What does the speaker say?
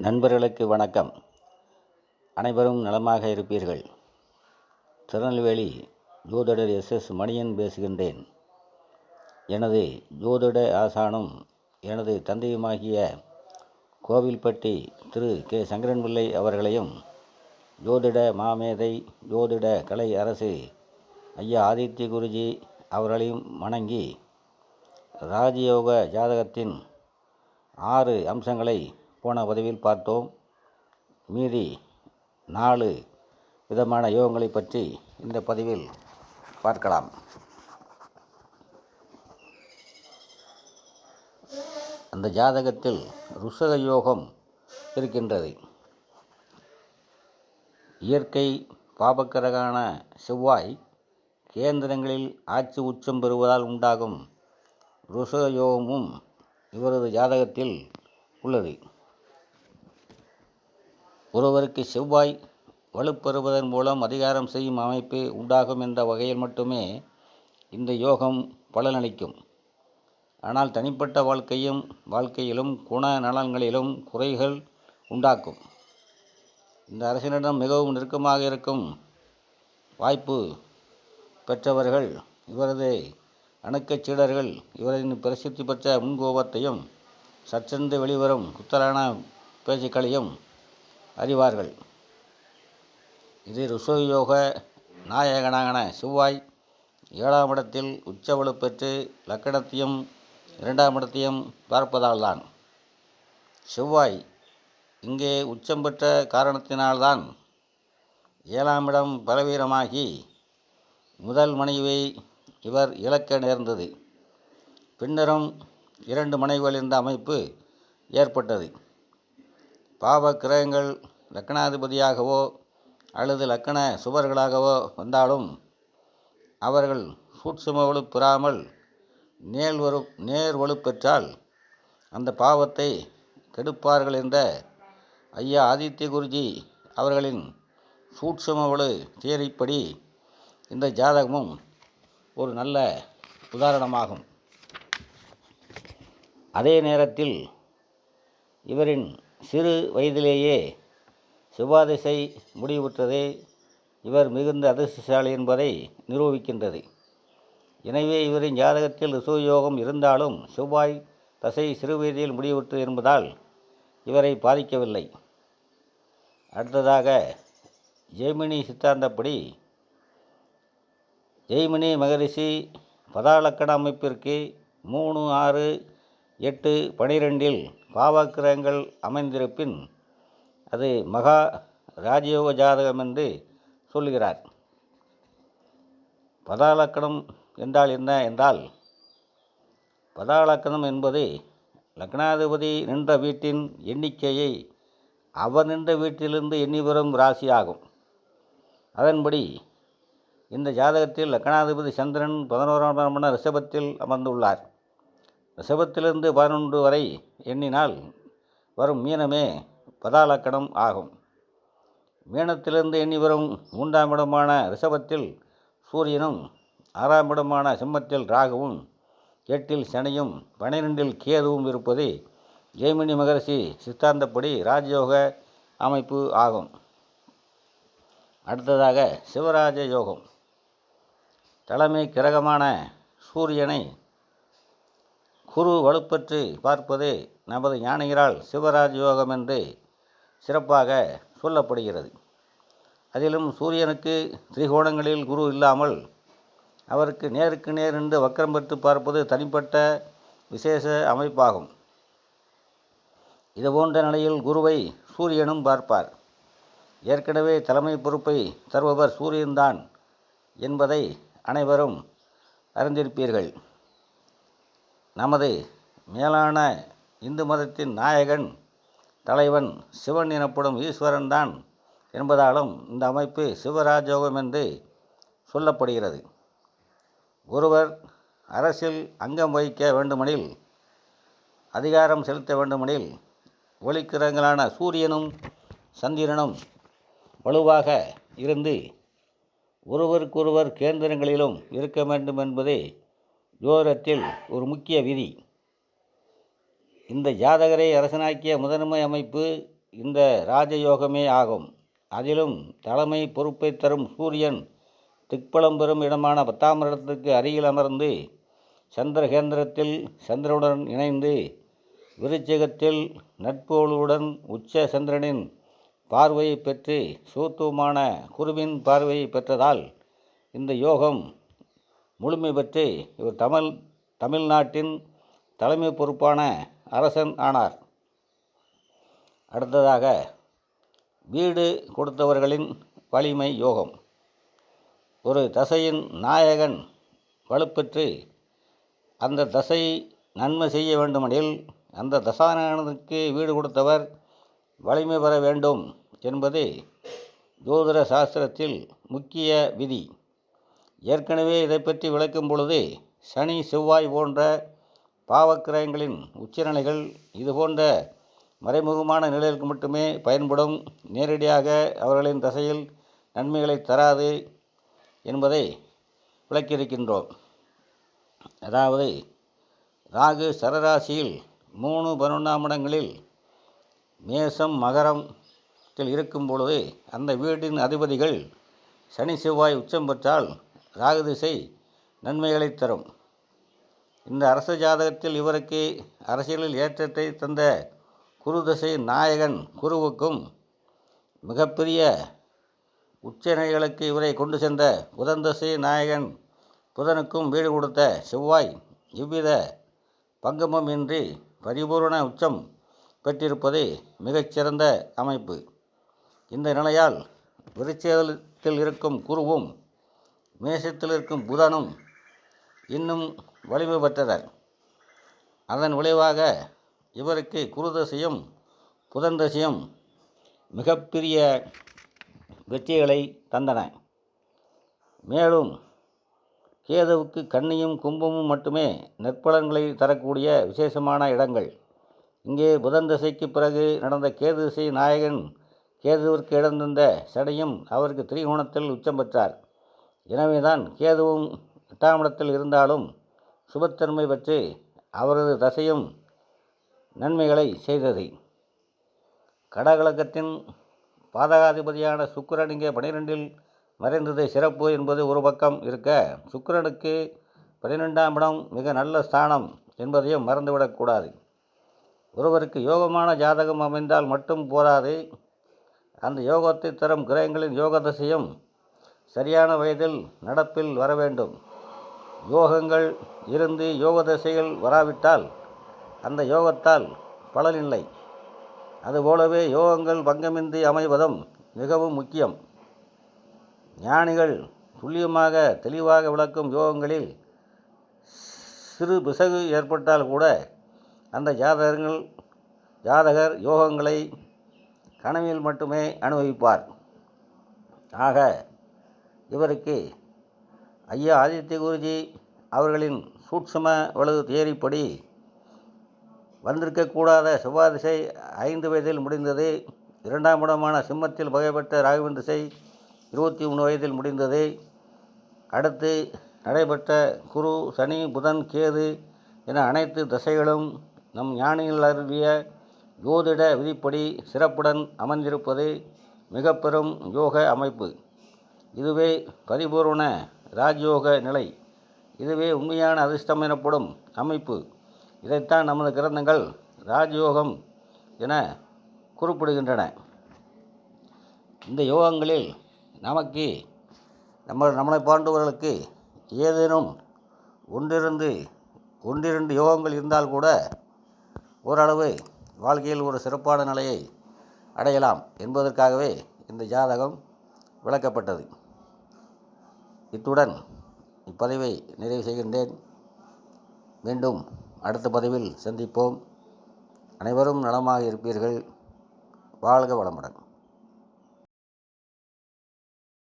நண்பர்களுக்கு வணக்கம். அனைவரும் நலமாக இருப்பீர்கள். திருநெல்வேலி ஜோதிடர் எஸ் மணியன் பேசுகின்றேன். எனது ஜோதிட ஆசானும் எனது தந்தையுமாகிய கோவில்பட்டி திரு கே சங்கரன்பிள்ளை அவர்களையும், ஜோதிட மாமேதை ஜோதிட கலை அரசு ஐயா ஆதித்ய குருஜி அவர்களையும் வணங்கி, ராஜயோக ஜாதகத்தின் 6 அம்சங்களை போன பதிவில் பார்த்தோம். மீதி 4 விதமான யோகங்களை பற்றி இந்த பதிவில் பார்க்கலாம். அந்த ஜாதகத்தில் ருஷக யோகம் இருக்கின்றது. இயற்கை பாபக்கரகான செவ்வாய் கேந்திரங்களில் ஆட்சி உச்சம் பெறுவதால் உண்டாகும் ருஷக யோகமும் இவரது ஜாதகத்தில் உள்ளது. ஒருவருக்கு செவ்வாய் வலுப்பெறுவதன் மூலம் அதிகாரம் செய்யும் அமைப்பு உண்டாகும் என்ற வகையில் மட்டுமே இந்த யோகம் பலனளிக்கும். ஆனால் தனிப்பட்ட வாழ்க்கையிலும் குண நலன்களிலும் குறைகள் உண்டாக்கும். இந்த அரசனிடம் மிகவும் நெருக்கமாக இருக்கும் வாய்ப்பு பெற்றவர்கள் இவரது அணுக்கச் சீடர்கள் இவரின் பிரசித்தி பெற்ற முன்கோபத்தையும் சற்றென்று வெளிவரும் குத்தலான பேச்சுக்களையும் அறிவார்கள். இது ருஷயோக நாயகனான செவ்வாய் 7ஆம் இடத்தில் உச்சவலு பெற்று லக்கணத்தையும் 2ஆம் இடத்தையும் பார்ப்பதால்தான். செவ்வாய் இங்கே உச்சம் பெற்ற காரணத்தினால்தான் 7ஆம் இடம் பலவீனமாகி முதல் மனைவியை இவர் இழக்க நேர்ந்தது. பின்னரும் 2 மனைவிகள் என்ற அமைப்பு ஏற்பட்டது. பாவ கிரகங்கள் லக்னாதிபதியாகவோ அல்லது லக்கண சுபர்களாகவோ வந்தாலும் அவர்கள் சூட்சும வலு பெறாமல் நேர் வலு பெற்றால் அந்த பாவத்தை கெடுப்பார்கள் என்ற ஐயா ஆதித்ய குருஜி அவர்களின் சூட்சும வலு தியரிப்படி இந்த ஜாதகமும் ஒரு நல்ல உதாரணமாகும். அதே நேரத்தில் இவரின் சிறு வயதிலேயே செவ்வாதிசை முடிவுற்றது இவர் மிகுந்த அதிர்ஷ்டசாலி என்பதை நிரூபிக்கின்றது. எனவே இவரின் ஜாதகத்தில் ருஷயோகம் இருந்தாலும் செவ்வாய் தசை சிறு வயதில் முடிவுற்றது என்பதால் இவரை பாதிக்கவில்லை. அடுத்ததாக ஜெய்மினி சித்தாந்தப்படி ஜெய்மினி மகரிஷி பதாலக்கண அமைப்பிற்கு 3, 6, 8, 12 பாவக்கிரகங்கள் அமைந்திருப்பின் அது மகா ராஜயோக ஜாதகம் என்று சொல்லுகிறார். பதாலக்கணம் என்றால் என்ன என்றால், பதாலக்கணம் என்பது லக்னாதிபதி நின்ற வீட்டின் எண்ணிக்கையை அவர் நின்ற வீட்டிலிருந்து எண்ணி வரும் ராசியாகும். அதன்படி இந்த ஜாதகத்தில் லக்னாதிபதி சந்திரன் 11ஆம் இடம் ரிஷபத்தில் அமர்ந்துள்ளார். ரிஷபத்திலிருந்து 11 வரை எண்ணினால் வரும் மீனமே பதாலக்கணம் ஆகும். மீனத்திலிருந்து எண்ணி வரும் 3ஆம் இடமான ரிஷபத்தில் சூரியனும், 6ஆம் இடமான சிம்மத்தில் ராகுவும், 8இல் சனியும், 12இல் கேதுவும் இருப்பது ஜெய்மினி மகரிஷி சித்தாந்தப்படி ராஜயோக அமைப்பு ஆகும். அடுத்ததாக சிவராஜ யோகம். தலைமை கிரகமான சூரியனை குரு வலுப்பெற்று பார்ப்பது நமது ஞானிகளால் சிவராஜ் யோகம் என்று சிறப்பாக சொல்லப்படுகிறது. அதிலும் சூரியனுக்கு திரிகோணங்களில் குரு இல்லாமல் அவருக்கு நேருக்கு நேர் நின்று வக்கரம் பெற்று பார்ப்பது தனிப்பட்ட விசேஷ அமைப்பாகும். இதுபோன்ற நிலையில் குருவை சூரியனும் பார்ப்பார். ஏற்கனவே தலைமை பொறுப்பை தருபவர் சூரியன்தான் என்பதை அனைவரும் அறிந்திருப்பீர்கள். நமது மேலான இந்து மதத்தின் நாயகன் தலைவன் சிவன் எனப்படும் ஈஸ்வரன் தான் என்பதாலும் இந்த அமைப்பு சிவராஜயோகம் என்று சொல்லப்படுகிறது. ஒருவர் அரசில் அங்கம் வகிக்க வேண்டுமெனில், அதிகாரம் செலுத்த வேண்டுமெனில் ஒளிக்கிரகங்களான சூரியனும் சந்திரனும் வலுவாக இருந்து ஒருவருக்கொருவர் கேந்திரங்களிலும் இருக்க வேண்டும் என்பது ஜோதிடத்தில் ஒரு முக்கிய விதி. இந்த ஜாதகரை அரசனாக்கிய முதன்மை அமைப்பு இந்த ராஜயோகமே ஆகும். அதிலும் தலைமை பொறுப்பை தரும் சூரியன் திக்பலம் பெறும் இடமான 10ஆம் இடத்துக்கு அருகில் அமர்ந்து சந்திரகேந்திரத்தில் சந்திரனுடன் இணைந்து விருச்சிகத்தில் நட்போளுடன் உச்ச சந்திரனின் பார்வையை பெற்று சூத்துவமான குருவின் பார்வையை பெற்றதால் இந்த யோகம் முழுமை பெற்று இவர் தமிழ்நாட்டின் தலைமை பொறுப்பான அரசன் ஆனார். அடுத்ததாக வீடு கொடுத்தவர்களின் வலிமை யோகம். ஒரு தசையின் நாயகன் வலுப்பெற்று அந்த தசை நன்மை செய்ய வேண்டுமெனில் அந்த தசாநாயகனுக்கு வீடு கொடுத்தவர் வலிமை பெற வேண்டும் என்பது ஜோதிட சாஸ்திரத்தில் முக்கிய விதி. ஏற்கனவே இதை பற்றி விளக்கும் பொழுது சனி செவ்வாய் போன்ற பாவக்கிரகங்களின் உச்சநிலைகள் இதுபோன்ற மறைமுகமான நிலைகளுக்கு மட்டுமே பயன்படும், நேரடியாக அவர்களின் தசையில் நன்மைகளை தராது என்பதை விளக்கியிருக்கின்றோம். அதாவது ராகு சரராசியில் 3, 11ஆம் இடங்களில் மேசம் மகரத்தில் இருக்கும் பொழுது அந்த வீட்டின் அதிபதிகள் சனி செவ்வாய் உச்சம் பெற்றால் ராகு திசை நன்மைகளை தரும். இந்த அரச ஜாதகத்தில் இவருக்கு அரசியலில் ஏற்றத்தை தந்த குரு திசை நாயகன் குருவுக்கும் மிகப்பெரிய உச்சநிலைகளுக்கு இவரை கொண்டு சென்ற புதன் திசை நாயகன் புதனுக்கும் வீடு கொடுத்த செவ்வாய் இவ்வித பங்கமும் இன்றி பரிபூரண உச்சம் பெற்றிருப்பது மிகச்சிறந்த அமைப்பு. இந்த நிலையால் விருச்சிகத்தில் இருக்கும் குருவும் மேசத்தில் இருக்கும் புதனும் இன்னும் வலிமை பெற்றனர். அதன் விளைவாக இவருக்கு குரு தசையும் புதன் தசையும் மிகப்பெரிய வெற்றிகளை தந்தன. மேலும் கேதுவுக்கு கன்னியும் கும்பமும் மட்டுமே நற்பலன்களை தரக்கூடிய விசேஷமான இடங்கள். இங்கே புதன் திசைக்கு பிறகு நடந்த கேது திசை நாயகன் கேதுவிற்கு இடம் தந்த சனியும் அவருக்கு திரிகோணத்தில் உச்சம் பெற்றார். எனவேதான் கேதுவும் 8ஆம் இடத்தில் இருந்தாலும் சுபத்தன்மை பெற்று அவரது தசையும் நன்மைகளை செய்தது. கடகலகத்தின் பாதகாதிபதியான சுக்கிரன் இங்கே 12இல் மறைந்தது சிறப்பு என்பது ஒரு பக்கம் இருக்க, சுக்கிரனுக்கு 12ஆம் இடம் மிக நல்ல ஸ்தானம் என்பதையும் மறந்துவிடக்கூடாது. ஒருவருக்கு யோகமான ஜாதகம் அமைந்தால் மட்டும் போதாது, அந்த யோகத்தை தரும் கிரகங்களின் யோக தசையும் சரியான வயதில் நடப்பில் வர வேண்டும். யோகங்கள் இருந்து யோக தசைகள் வராவிட்டால் அந்த யோகத்தால் பலனில்லை. அதுபோலவே யோகங்கள் பங்கமின்றி அமைவதும் மிகவும் முக்கியம். ஞானிகள் துல்லியமாக தெளிவாக விளக்கும் யோகங்களில் சிறு பிசகு ஏற்பட்டால் கூட அந்த ஜாதகர் யோகங்களை கனவில் மட்டுமே அனுபவிப்பார். ஆக இவருக்கு ஐயா ஆதித்ய குருஜி அவர்களின் சூட்சும வலு தேரிப்படி வந்திருக்கக்கூடாத செவ்வாய் திசை 5 வயதில் முடிந்தது. 2ஆம் இடமான சிம்மத்தில் பகைப்பட்ட ராகுவின் திசை 23 வயதில் முடிந்தது. அடுத்து நடைபெற்ற குரு சனி புதன் கேது என அனைத்து திசைகளும் நம் ஞானிகள் அருளிய ஜோதிட விதிப்படி சிறப்புடன் அமர்ந்திருப்பது மிக பெரும் யோக அமைப்பு. இதுவே பரிபூர்ண ராஜயோக நிலை. இதுவே உண்மையான அதிர்ஷ்டம் எனப்படும் அமைப்பு. இதைத்தான் நமது கிரந்தங்கள் ராஜயோகம் என குறிப்பிடுகின்றன. இந்த யோகங்களில் நம்மளை பாண்டவர்களுக்கு ஏதேனும் ஒன்றிரண்டு யோகங்கள் இருந்தால் கூட ஓரளவு வாழ்க்கையில் ஒரு சிறப்பான நிலையை அடையலாம் என்பதற்காகவே இந்த ஜாதகம் விளக்கப்பட்டது. இத்துடன் இப்பதிவை நிறைவு செய்கின்றேன். மீண்டும் அடுத்த பதிவில் சந்திப்போம். அனைவரும் நலமாக இருப்பீர்கள். வாழ்க வளமுடன்.